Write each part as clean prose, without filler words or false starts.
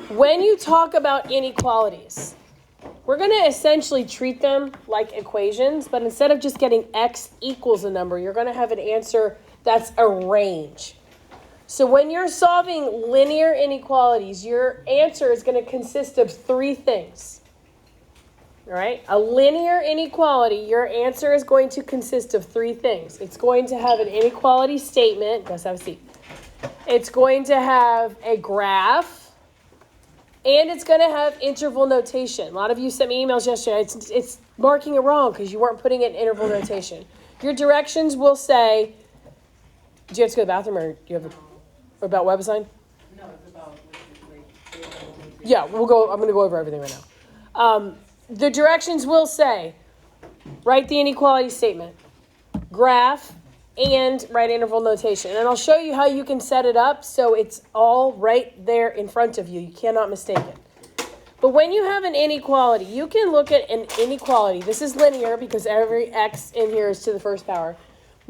When you talk about inequalities, we're going to essentially treat them like equations, but instead of just getting x equals a number, you're going to have an answer that's a range. So when you're solving linear inequalities, your answer is going to consist of three things. All right? A linear inequality, your answer is going to consist of three things. It's going to have an inequality statement. Let's have a seat. It's going to have a graph, and it's going to have interval notation. A lot of you sent me emails yesterday. It's marking it wrong because you weren't putting it in interval notation. Your directions will say, do you have to go to the bathroom, or do you have about web design? No, it's about yeah, I'm going to go over everything right now. The directions will say, write the inequality statement, graph, and write interval notation. And I'll show you how you can set it up so it's all right there in front of you. You cannot mistake it. But when you have an inequality, you can look at an inequality. This is linear because every x in here is to the first power.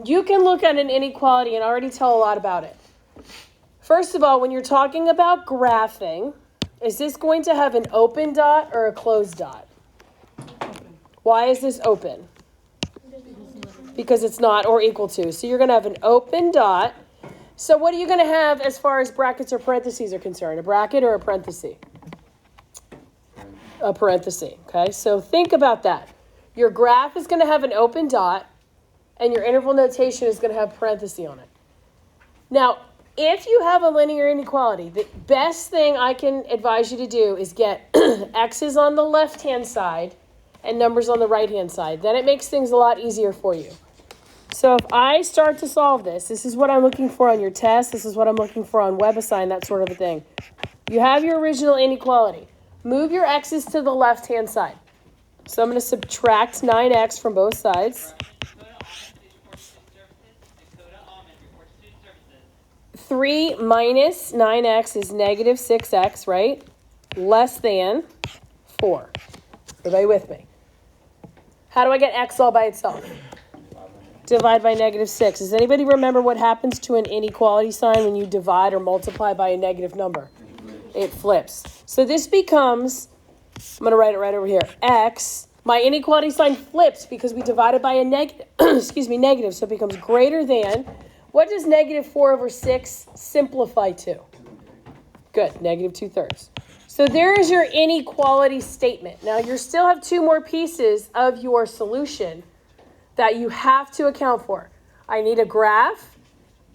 You can look at an inequality and already tell a lot about it. First of all, when you're talking about graphing, is this going to have an open dot or a closed dot? Why is this open? Because it's not or equal to. So you're going to have an open dot. So what are you going to have as far as brackets or parentheses are concerned? A bracket or a parenthesis? A parenthesis. Okay, so think about that. Your graph is going to have an open dot, and your interval notation is going to have parenthesis on it. Now, if you have a linear inequality, the best thing I can advise you to do is get x's on the left-hand side and numbers on the right-hand side. Then it makes things a lot easier for you. So if I start to solve this is what I'm looking for on your test. This is what I'm looking for on WebAssign, that sort of a thing. You have your original inequality. Move your x's to the left-hand side. So I'm going to subtract 9x from both sides. 3 minus 9x is negative 6x, right? Less than 4. Everybody with me? How do I get x all by itself? Divide by negative 6. Does anybody remember what happens to an inequality sign when you divide or multiply by a negative number? It flips. So this becomes, I'm going to write it right over here, x. My inequality sign flips because we divided by a negative, negative. So it becomes greater than. What does negative 4 over 6 simplify to? Good, negative 2/3. So there is your inequality statement. Now you still have two more pieces of your solution that you have to account for. I need a graph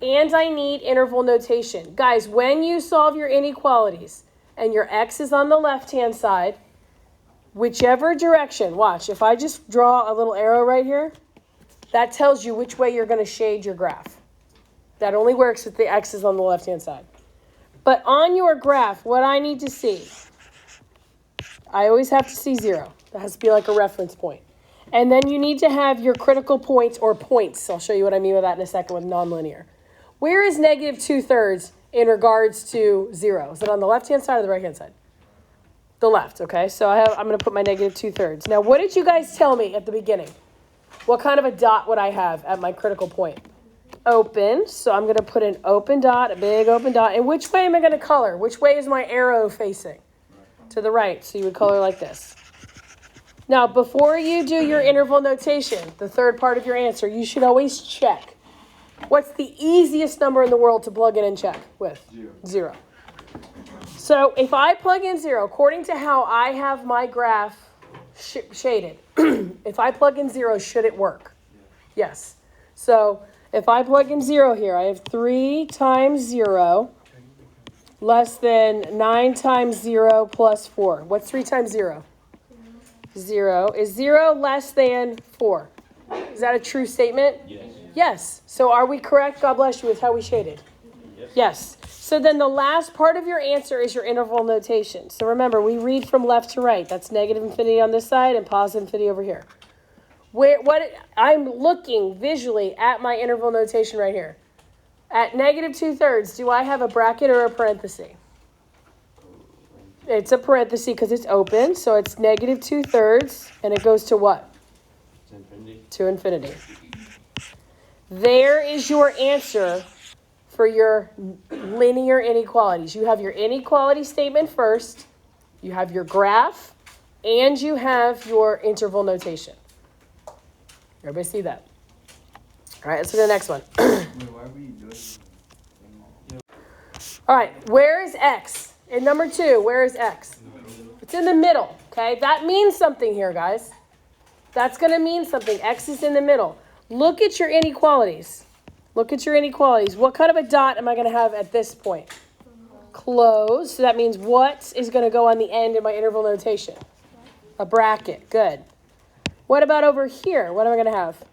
and I need interval notation. Guys, when you solve your inequalities and your x is on the left-hand side, whichever direction, watch, if I just draw a little arrow right here, that tells you which way you're going to shade your graph. That only works if the x is on the left-hand side. But on your graph, what I need to see, I always have to see 0. That has to be like a reference point. And then you need to have your critical points or points. I'll show you what I mean by that in a second with nonlinear. Where is negative 2/3 in regards to 0? Is it on the left-hand side or the right-hand side? The left, okay? So I'm going to put my negative 2/3. Now, what did you guys tell me at the beginning? What kind of a dot would I have at my critical point? Open. So I'm going to put an open dot, a big open dot. And which way am I going to color? Which way is my arrow facing? To the right. So you would color like this. Now, before you do your interval notation, the third part of your answer, you should always check. What's the easiest number in the world to plug in and check with? 0. So if I plug in 0, according to how I have my graph shaded, if I plug in 0, should it work? Yes. So if I plug in 0 here, I have 3 times 0 less than 9 times 0 plus 4. What's 3 times 0? 0. Is 0 less than 4? Is that a true statement? Yes. Yes. So are we correct, God bless you, with how we shaded? Yes. So then the last part of your answer is your interval notation. So remember, we read from left to right. That's negative infinity on this side and positive infinity over here. I'm looking visually at my interval notation right here. At negative 2/3, do I have a bracket or a parenthesis? It's a parenthesis because it's open, so it's negative 2/3, and it goes to what? To infinity. To infinity. There is your answer for your linear inequalities. You have your inequality statement first, you have your graph, and you have your interval notation. Everybody see that? All right, let's go to the next one. All right, where is x? In number 2, where is x? It's in the middle, okay? That means something here, guys. That's going to mean something. X is in the middle. Look at your inequalities. Look at your inequalities. What kind of a dot am I going to have at this point? Close. So that means what is going to go on the end in my interval notation? A bracket. Good. What about over here? What am I going to have?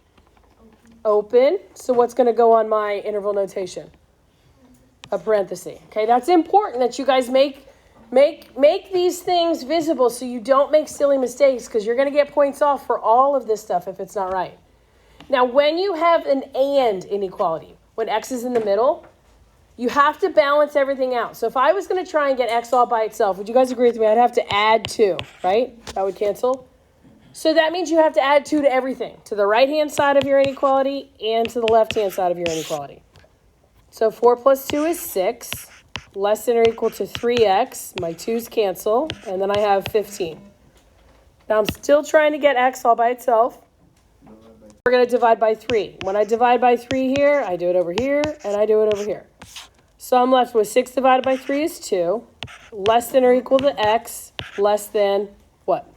Open. So what's going to go on my interval notation? A parenthesis. Okay, that's important that you guys make these things visible so you don't make silly mistakes, because you're going to get points off for all of this stuff if it's not right. Now, when you have an and inequality, when x is in the middle, you have to balance everything out. So if I was going to try and get x all by itself, would you guys agree with me? I'd have to add 2, right? That would cancel. So that means you have to add 2 to everything, to the right-hand side of your inequality and to the left-hand side of your inequality. So 4 plus 2 is 6, less than or equal to 3x. My 2's cancel, and then I have 15. Now I'm still trying to get x all by itself. We're going to divide by 3. When I divide by 3 here, I do it over here, and I do it over here. So I'm left with 6 divided by 3 is 2, less than or equal to x, less than what?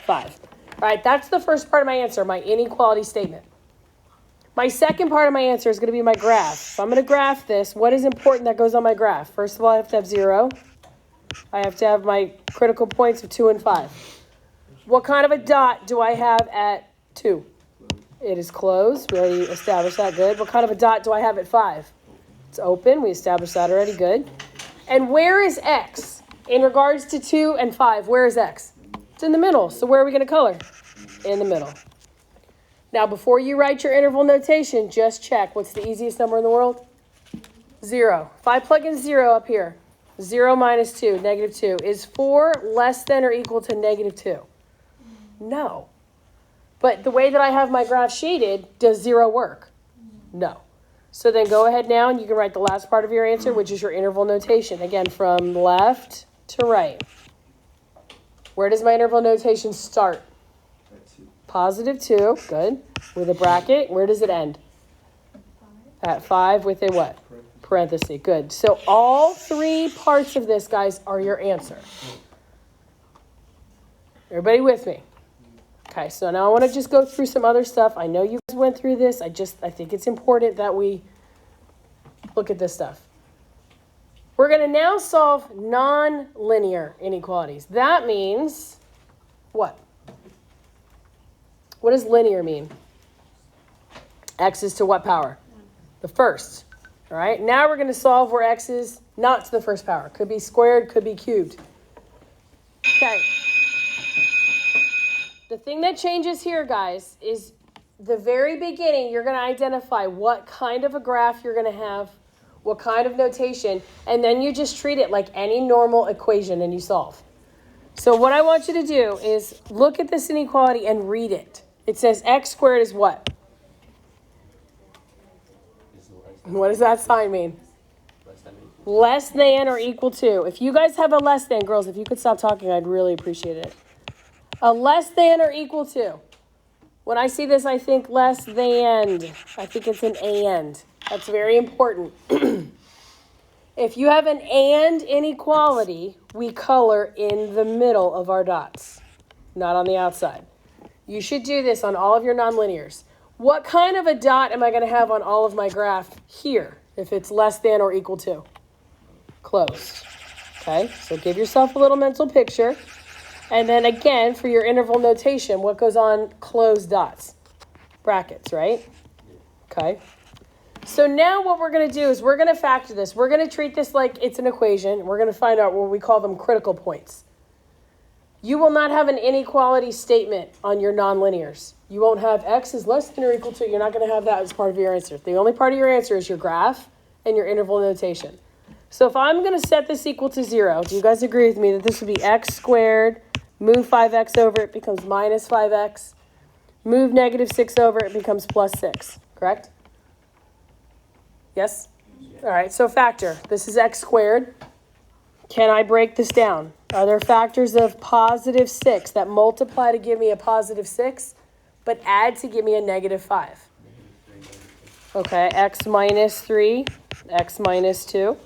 5. All right, that's the first part of my answer, my inequality statement. My second part of my answer is going to be my graph. So I'm going to graph this. What is important that goes on my graph? First of all, I have to have 0. I have to have my critical points of 2 and 5. What kind of a dot do I have at 2? It is closed. We already established that. Good. What kind of a dot do I have at 5? It's open. We established that already. Good. And where is x? In regards to 2 and 5, where is x? It's in the middle. So where are we going to color? In the middle. Now, before you write your interval notation, just check. What's the easiest number in the world? 0. If I plug in 0 up here, 0 minus 2, negative 2, is 4 less than or equal to negative 2? No. But the way that I have my graph shaded, does 0 work? No. So then go ahead now and you can write the last part of your answer, which is your interval notation. Again, from left to right. Where does my interval notation start? Positive 2, good. With a bracket, where does it end? At 5 with a what? Parenthesis, good. So all 3 parts of this, guys, are your answer. Everybody with me? Okay, so now I want to just go through some other stuff. I know you guys went through this. I think it's important that we look at this stuff. We're going to now solve non-linear inequalities. That means what? What does linear mean? X is to what power? The first. All right, now we're going to solve where x is not to the first power. Could be squared, could be cubed. Okay. The thing that changes here, guys, is the very beginning, you're going to identify what kind of a graph you're going to have, what kind of notation, and then you just treat it like any normal equation and you solve. So what I want you to do is look at this inequality and read it. It says x squared is what? What does that sign mean? Less than or equal to. If you guys have a less than, girls, if you could stop talking, I'd really appreciate it. A less than or equal to. When I see this, I think less than. I think it's an and. That's very important. If you have an and inequality, we color in the middle of our dots, not on the outside. You should do this on all of your nonlinears. What kind of a dot am I going to have on all of my graph here if it's less than or equal to? Close. Okay, so give yourself a little mental picture. And then again, for your interval notation, what goes on closed dots? Brackets, right? Okay. So now what we're going to do is we're going to factor this. We're going to treat this like it's an equation. We're going to find out what we call them critical points. You will not have an inequality statement on your nonlinears. You won't have x is less than or equal to. You're not going to have that as part of your answer. The only part of your answer is your graph and your interval notation. So if I'm going to set this equal to 0, do you guys agree with me that this would be x squared? Move 5x over, it becomes minus 5x. Move negative 6 over, it becomes plus 6. Correct? Yes? All right, so factor. This is x squared. Can I break this down? Are there factors of positive 6 that multiply to give me a positive 6, but add to give me a negative 5? Okay, x minus 3, x minus 2.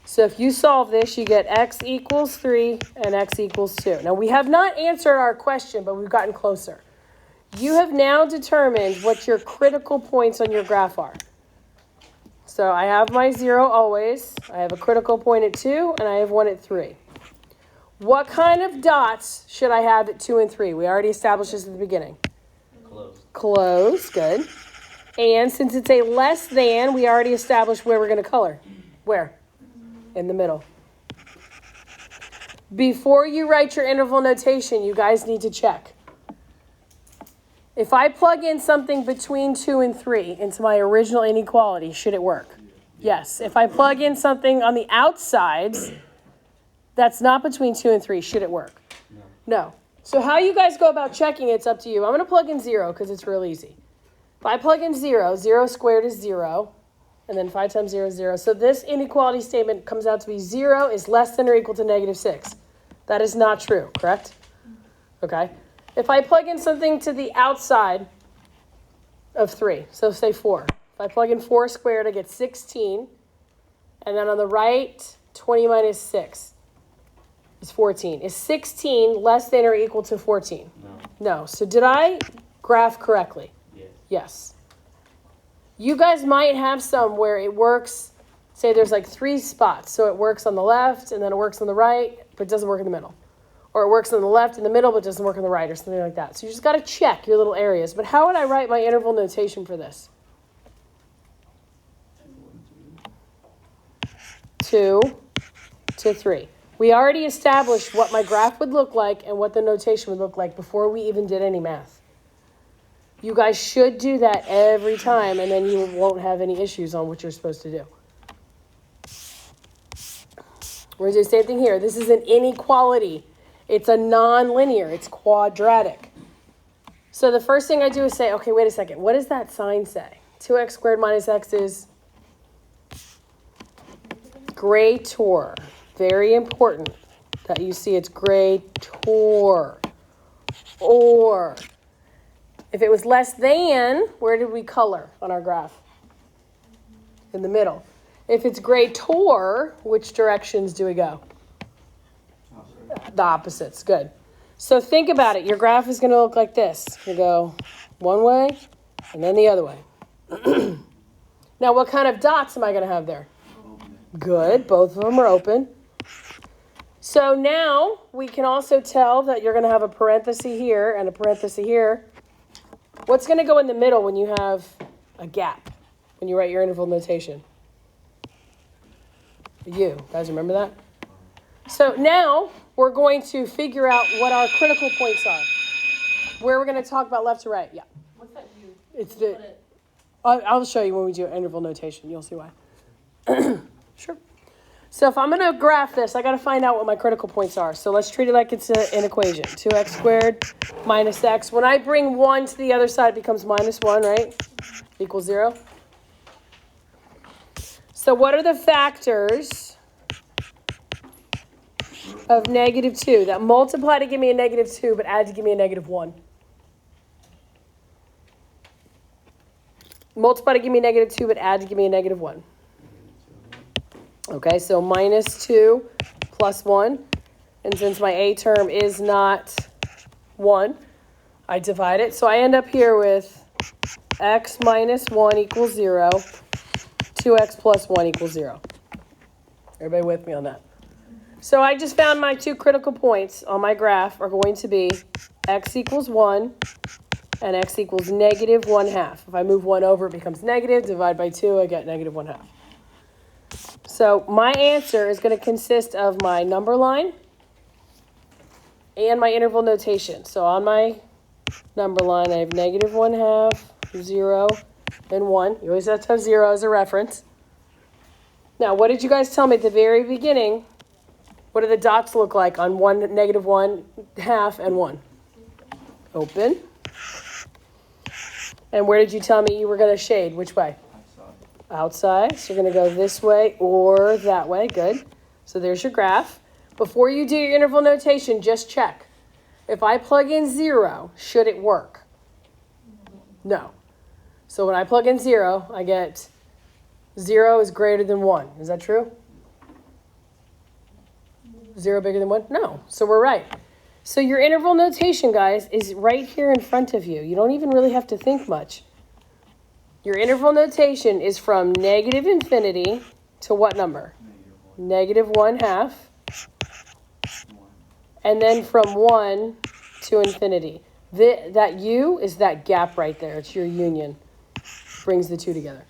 So if you solve this, you get x equals 3 and x equals 2. Now, we have not answered our question, but we've gotten closer. You have now determined what your critical points on your graph are. So I have my 0 always. I have a critical point at 2, and I have one at 3. What kind of dots should I have at 2 and 3? We already established this at the beginning. Close. Close, good. And since it's a less than, we already established where we're going to color. Where? In the middle. Before you write your interval notation, you guys need to check. If I plug in something between 2 and 3 into my original inequality, should it work? Yes. If I plug in something on the outsides that's not between 2 and 3, should it work? No. So how you guys go about checking it's up to you. I'm going to plug in 0 because it's real easy. If I plug in 0, 0 squared is 0, and then 5 times 0 is 0. So this inequality statement comes out to be 0 is less than or equal to negative 6. That is not true, correct? Okay. If I plug in something to the outside of 3, so say 4. If I plug in 4 squared, I get 16. And then on the right, 20 minus 6 is 14. Is 16 less than or equal to 14? No. So did I graph correctly? Yes. You guys might have some where it works, say there's like 3 spots. So it works on the left, and then it works on the right, but it doesn't work in the middle. Or it works on the left in the middle, but doesn't work on the right, or something like that. So you just got to check your little areas. But how would I write my interval notation for this? 2 to 3. We already established what my graph would look like and what the notation would look like before we even did any math. You guys should do that every time, and then you won't have any issues on what you're supposed to do. We're going to do the same thing here. This is an inequality. It's a non-linear. It's quadratic. So the first thing I do is say, okay, wait a second. What does that sign say? 2x squared minus x is greater. Very important that you see it's greater. Or if it was less than, where did we color on our graph? In the middle. If it's greater, which directions do we go? The opposites. Good. So think about it. Your graph is going to look like this. You go one way and then the other way. Now, what kind of dots am I going to have there? Good. Both of them are open. So now we can also tell that you're going to have a parenthesis here and a parenthesis here. What's going to go in the middle when you have a gap, when you write your interval notation? You. Guys remember that? So now we're going to figure out what our critical points are. Where we're going to talk about left to right. Yeah. What's that U? It's the. I'll show you when we do interval notation. You'll see why. Sure. So if I'm going to graph this, I got to find out what my critical points are. So let's treat it like it's an equation. 2x squared minus x. When I bring 1 to the other side, it becomes minus 1, right? Equals 0. So what are the factors of negative 2 that multiply to give me a negative 2 but add to give me a negative 1? Multiply to give me a negative 2 but add to give me a negative 1. Okay, so minus 2 plus 1. And since my a term is not 1, I divide it. So I end up here with x minus 1 equals 0. 2x plus 1 equals 0. Everybody with me on that? So I just found my 2 critical points on my graph are going to be x equals 1 and x equals negative 1/2. If I move 1 over, it becomes negative. Divide by 2, I get negative 1/2. So my answer is going to consist of my number line and my interval notation. So on my number line, I have negative 1/2, 0, and 1. You always have to have 0 as a reference. Now, what did you guys tell me at the very beginning? What do the dots look like on 1, negative 1/2, and 1? Open. And where did you tell me you were going to shade? Which way? outside. So you're going to go this way or that way. Good. So there's your graph. Before you do your interval notation, just check. If I plug in 0, should it work? No. So when I plug in 0, I get 0 is greater than 1. Is that true? 0 bigger than 1? No. So we're right. So your interval notation, guys, is right here in front of you. You don't even really have to think much. Your interval notation is from negative infinity to what number? Negative 1/2. And then from 1 to infinity. That U is that gap right there. It's your union. Brings the two together.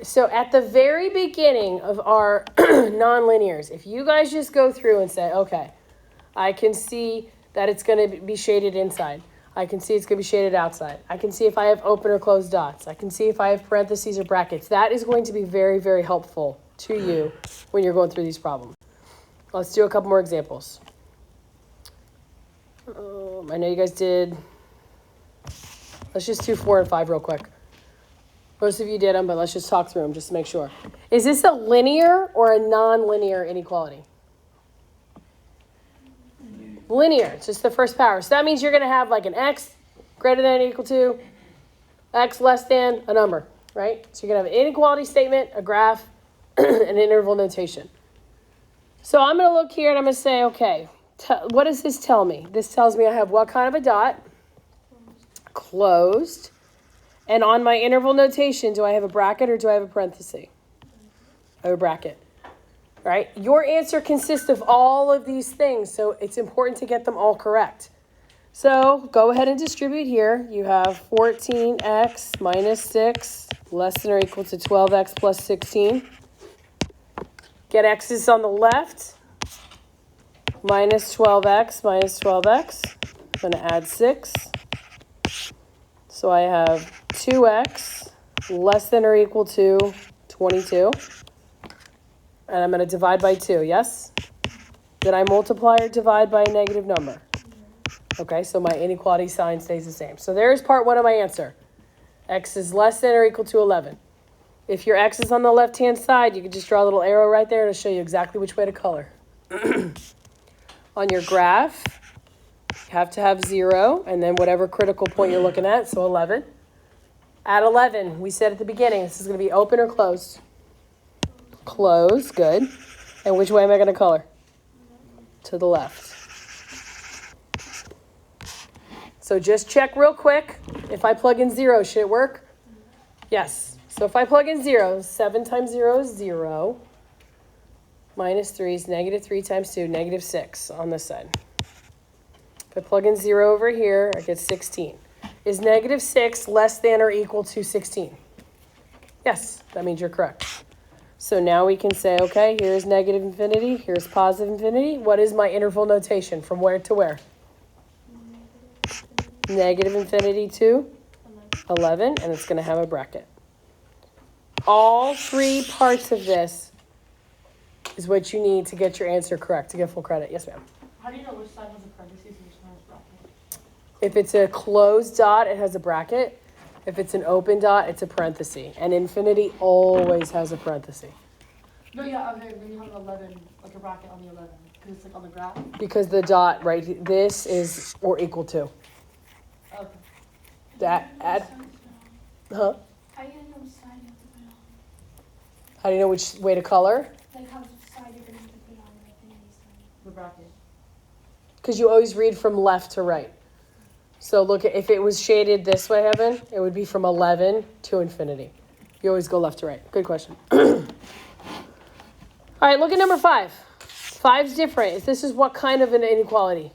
So at the very beginning of our nonlinears, if you guys just go through and say, okay, I can see that it's going to be shaded inside. I can see it's going to be shaded outside. I can see if I have open or closed dots. I can see if I have parentheses or brackets. That is going to be very, very helpful to you when you're going through these problems. Let's do a couple more examples. I know you guys did. Let's just do 4 and 5 real quick. Most of you did them, but let's just talk through them just to make sure. Is this a linear or a non-linear inequality? Linear. It's just the first power. So that means you're going to have like an x greater than or equal to, x less than a number, right? So you're going to have an inequality statement, a graph, an interval notation. So I'm going to look here and I'm going to say, okay, what does this tell me? This tells me I have what kind of a dot? Closed. And on my interval notation, do I have a bracket or do I have a parenthesis? I have a bracket, right? Your answer consists of all of these things, so it's important to get them all correct. So go ahead and distribute here. You have 14x minus 6 less than or equal to 12x plus 16. Get x's on the left. Minus 12x minus 12x. I'm going to add 6. So I have 2x less than or equal to 22. And I'm going to divide by 2, yes? Did I multiply or divide by a negative number? Okay, so my inequality sign stays the same. So there's part 1 of my answer. X is less than or equal to 11. If your x is on the left-hand side, you can just draw a little arrow right there to show you exactly which way to color. On your graph, you have to have 0, and then whatever critical point you're looking at, so 11. At 11, we said at the beginning, this is going to be open or closed? Closed, good. And which way am I going to color? To the left. So just check real quick. If I plug in 0, should it work? Yes. So if I plug in 0, 7 times 0 is 0. Minus 3 is negative 3 times 2, negative 6 on this side. If I plug in 0 over here, I get 16. Is negative 6 less than or equal to 16? Yes, that means you're correct. So now we can say, okay, here's negative infinity, here's positive infinity. What is my interval notation? From where to where? Negative infinity to 11, and it's going to have a bracket. All 3 parts of this is what you need to get your answer correct, to get full credit. Yes, ma'am. How do you know which side has a parentheses and which one has a bracket? If it's a closed dot, it has a bracket. If it's an open dot, it's a parenthesis. And infinity always has a parenthesis. No, yeah, okay, when you have an 11, like a bracket on the 11, because it's like on the graph. Because the dot, right, this is or equal to. Okay. That, huh? How do you know which side you have to put on? How do you know which way to color? Like how which side you're going to have to put on, like the next side. The bracket. Because you always read from left to right. So look, if it was shaded this way, Evan, it would be from 11 to infinity. You always go left to right. Good question. All right, look at number 5. 5's different. This is what kind of an inequality?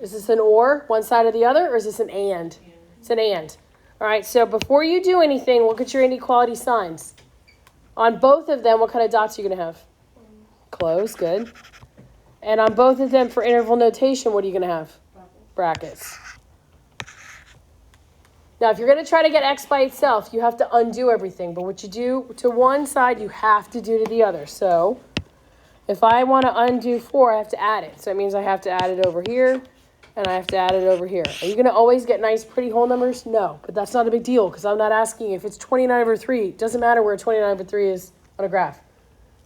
Is this an or, one side or the other, or is this an and? It's an and. All right, so before you do anything, look at your inequality signs. On both of them, what kind of dots are you going to have? Close, good. And on both of them for interval notation, what are you going to have? Brackets. Now, if you're going to try to get x by itself, you have to undo everything. But what you do to one side, you have to do to the other. So if I want to undo 4, I have to add it. So it means I have to add it over here and I have to add it over here. Are you going to always get nice, pretty whole numbers? No, but that's not a big deal because I'm not asking if it's 29 over 3. It doesn't matter where 29 over 3 is on a graph.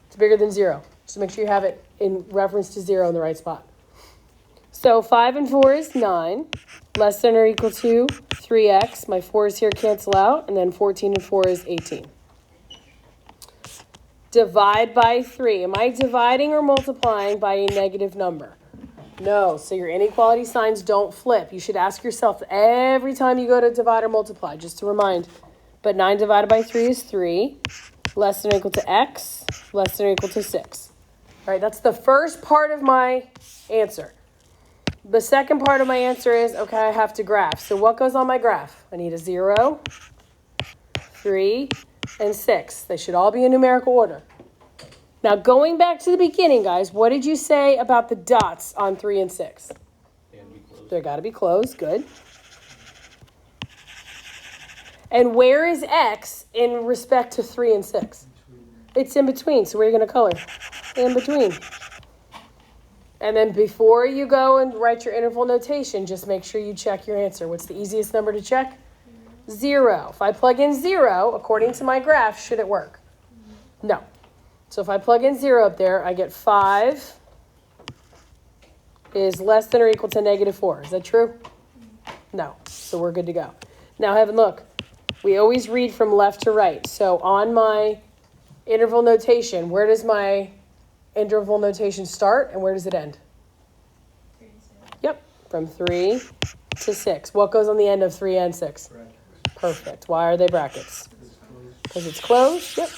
It's bigger than 0. Just make sure you have it in reference to 0 in the right spot. So 5 and 4 is 9, less than or equal to 3x. My 4's here cancel out, and then 14 and 4 is 18. Divide by 3. Am I dividing or multiplying by a negative number? No, so your inequality signs don't flip. You should ask yourself every time you go to divide or multiply, just to remind. But 9 divided by 3 is 3, less than or equal to x, less than or equal to 6. All right, that's the first part of my answer. The second part of my answer is, okay, I have to graph. So what goes on my graph? I need a 0, 3, and 6. They should all be in numerical order. Now, going back to the beginning, guys, what did you say about the dots on 3 and 6? They've got to be closed. Good. And where is x in respect to 3 and 6? It's in between. So where are you going to color? In between. And then before you go and write your interval notation, just make sure you check your answer. What's the easiest number to check? 0. If I plug in 0, according to my graph, should it work? No. So if I plug in 0 up there, I get 5 is less than or equal to negative 4. Is that true? No. So we're good to go. Now, Heaven, look. We always read from left to right. So on my interval notation, where does my interval notation start and where does it end? 3 and 6. Yep, from 3 to 6. What goes on the end of 3 and 6? Brackets. Perfect. Why are they brackets? Because it's closed. Yep.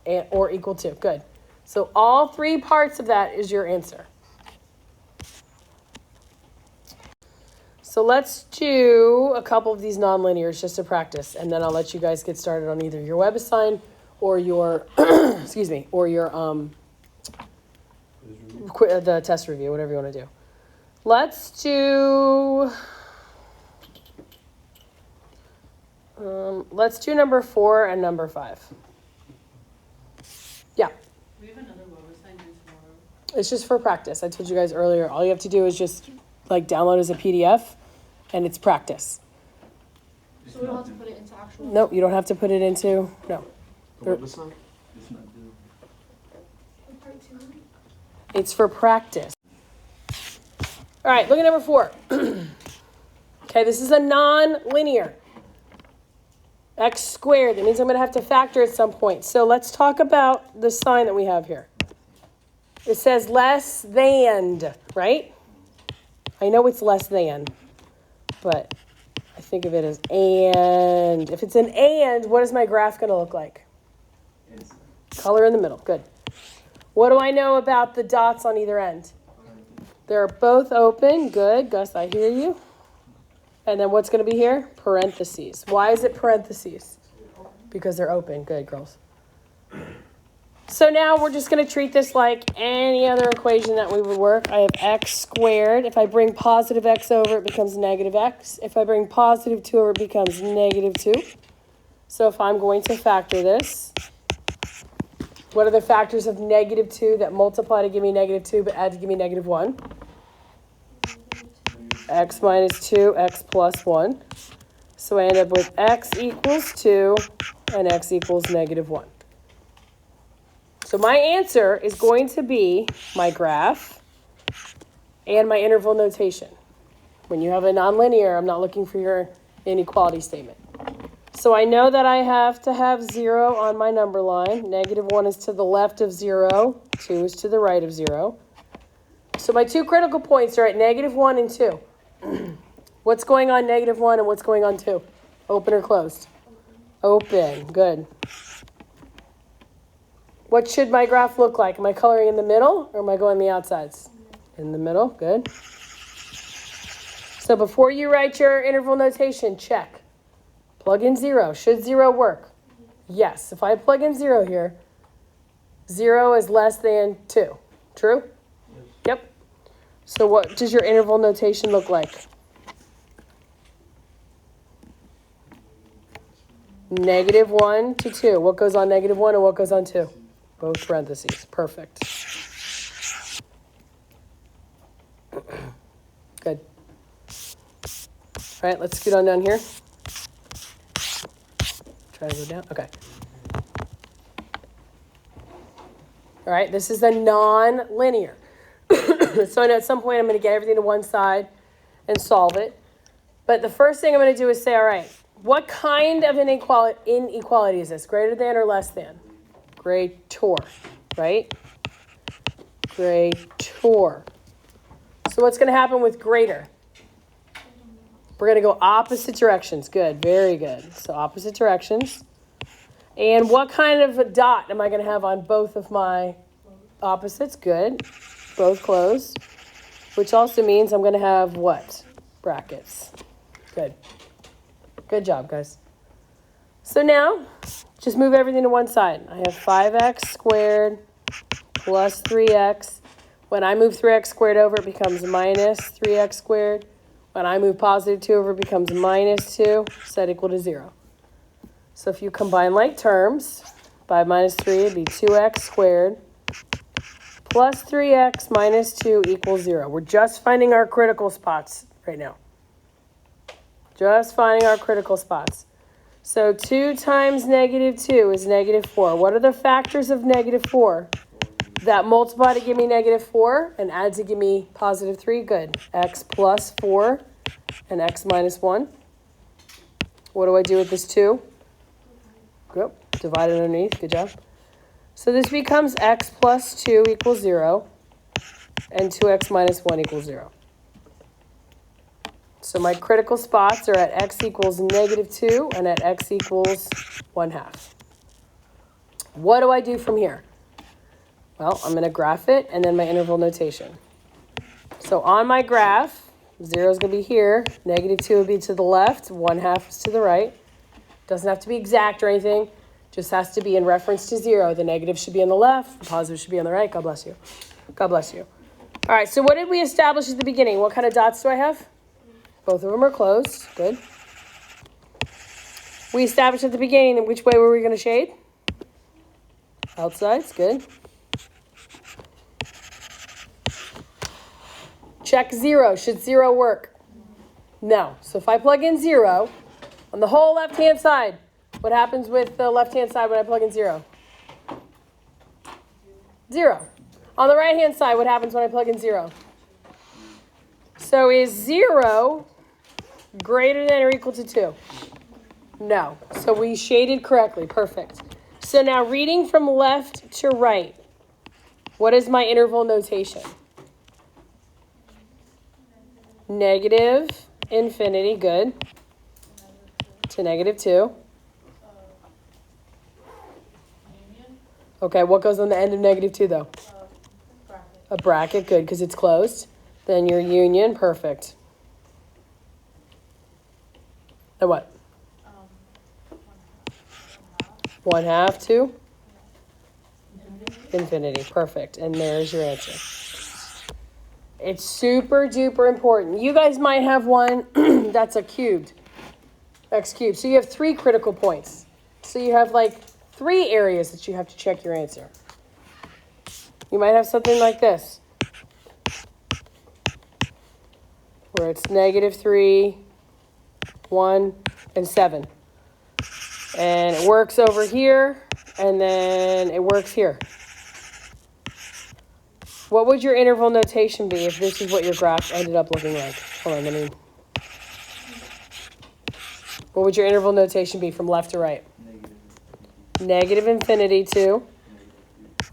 And, or equal to. Good. So all 3 parts of that is your answer. So let's do a couple of these nonlinears just to practice, and then I'll let you guys get started on either your web assign or your, excuse me, or your the test review, whatever you want to do. Let's do number 4 and number 5. Yeah. We have another web assignment tomorrow. It's just for practice. I told you guys earlier, all you have to do is just like download as a PDF and it's practice. So we don't have to put it into actual. Nope, you don't have to put it into, no. The web assign? It's not due. Part 2. It's for practice. All right, look at number 4. Okay, this is a non-linear. X squared, that means I'm going to have to factor at some point. So let's talk about the sign that we have here. It says less than, right? I know it's less than, but I think of it as and. If it's an and, what is my graph going to look like? Color in the middle, good. What do I know about the dots on either end? They're both open, good. Gus, I hear you. And then what's going to be here? Parentheses. Why is it parentheses? Because they're open. Good, girls. So now we're just going to treat this like any other equation that we would work. I have x squared. If I bring positive x over, it becomes negative x. If I bring positive 2 over, it becomes negative 2. So if I'm going to factor this, what are the factors of negative 2 that multiply to give me negative 2 but add to give me negative 1? X minus 2, x plus 1. So I end up with x equals 2 and x equals negative 1. So my answer is going to be my graph and my interval notation. When you have a nonlinear, I'm not looking for your inequality statement. So I know that I have to have 0 on my number line. Negative 1 is to the left of 0. 2 is to the right of 0. So my 2 critical points are at negative 1 and 2. What's going on negative 1 and what's going on 2? Open or closed? Open. Good. What should my graph look like? Am I coloring in the middle or am I going the outsides? In the middle. Good. So before you write your interval notation, check. Plug in 0. Should 0 work? Yes. If I plug in 0 here, 0 is less than 2. True? Yep. So what does your interval notation look like? Negative 1 to 2. What goes on negative 1 and what goes on 2? Both parentheses. Perfect. Good. All right, let's scoot on down here. Try to go down. Okay. All right, this is a non-linear. So I know at some point I'm going to get everything to one side and solve it. But the first thing I'm going to do is say, all right, what kind of inequality is this? Greater than or less than? Greater, right? Greater. So what's going to happen with greater? We're going to go opposite directions. Good, very good. So opposite directions. And what kind of a dot am I going to have on both of my opposites? Good. Both closed. Which also means I'm going to have what? Brackets. Good. Good job, guys. So now, just move everything to one side. I have 5x squared plus 3x. When I move 3x squared over, it becomes minus 3x squared. When I move positive 2 over, it becomes minus 2, set equal to 0. So if you combine like terms, 5 minus 3 would be 2x squared plus 3x minus 2 equals 0. We're just finding our critical spots right now. Just finding our critical spots. So 2 times negative 2 is negative 4. What are the factors of negative 4? That multiply to give me negative 4 and add to give me positive 3. Good. X plus 4 and x minus 1. What do I do with this 2? Good. Divide it underneath. Good job. So this becomes x plus 2 equals 0 and 2x minus 1 equals 0. So my critical spots are at x equals negative 2 and at x equals 1/2. What do I do from here? Well, I'm going to graph it and then my interval notation. So on my graph, 0 is going to be here. Negative 2 would be to the left. 1/2 is to the right. Doesn't have to be exact or anything. Just has to be in reference to 0. The negative should be on the left. The positive should be on the right. God bless you. God bless you. All right, so what did we establish at the beginning? What kind of dots do I have? Both of them are closed. Good. We established at the beginning which way were we going to shade? Outsides. Good. Check 0. Should 0 work? No. So if I plug in 0 on the whole left-hand side, what happens with the left-hand side when I plug in 0? 0. On the right-hand side, what happens when I plug in 0? So is 0 greater than or equal to 2? No. So we shaded correctly. Perfect. So now reading from left to right, what is my interval notation? Negative infinity, good, to negative 2. Okay, what goes on the end of negative 2, though? A bracket, good, because it's closed. Then your union, perfect. And what? 1/2 to? Infinity, perfect. And there's your answer. It's super duper important. You guys might have one that's a cubed, x cubed. So you have 3 critical points. So you have like 3 areas that you have to check your answer. You might have something like this, where it's negative 3, 1, and 7. And it works over here, and then it works here. What would your interval notation be if this is what your graph ended up looking like? Hold on, what would your interval notation be from left to right? Negative infinity to?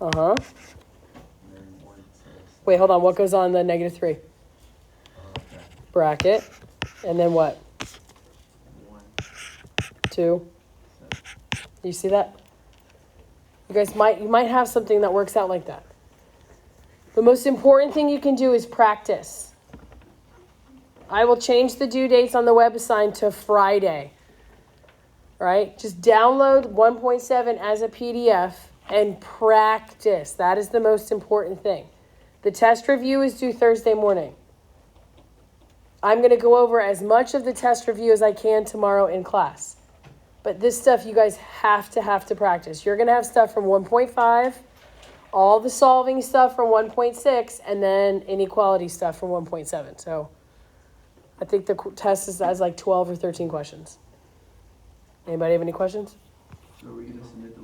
Uh-huh. Wait, hold on. What goes on the negative 3? Bracket. And then what? 2. You see that? You might have something that works out like that. The most important thing you can do is practice. I will change the due dates on the web assign to Friday. Right? Just download 1.7 as a PDF and practice. That is the most important thing. The test review is due Thursday morning. I'm going to go over as much of the test review as I can tomorrow in class. But this stuff you guys have to practice. You're going to have stuff from 1.5, all the solving stuff from 1.6, and then inequality stuff from 1.7. So I think the test has like 12 or 13 questions. Anybody have any questions? So are we gonna submit the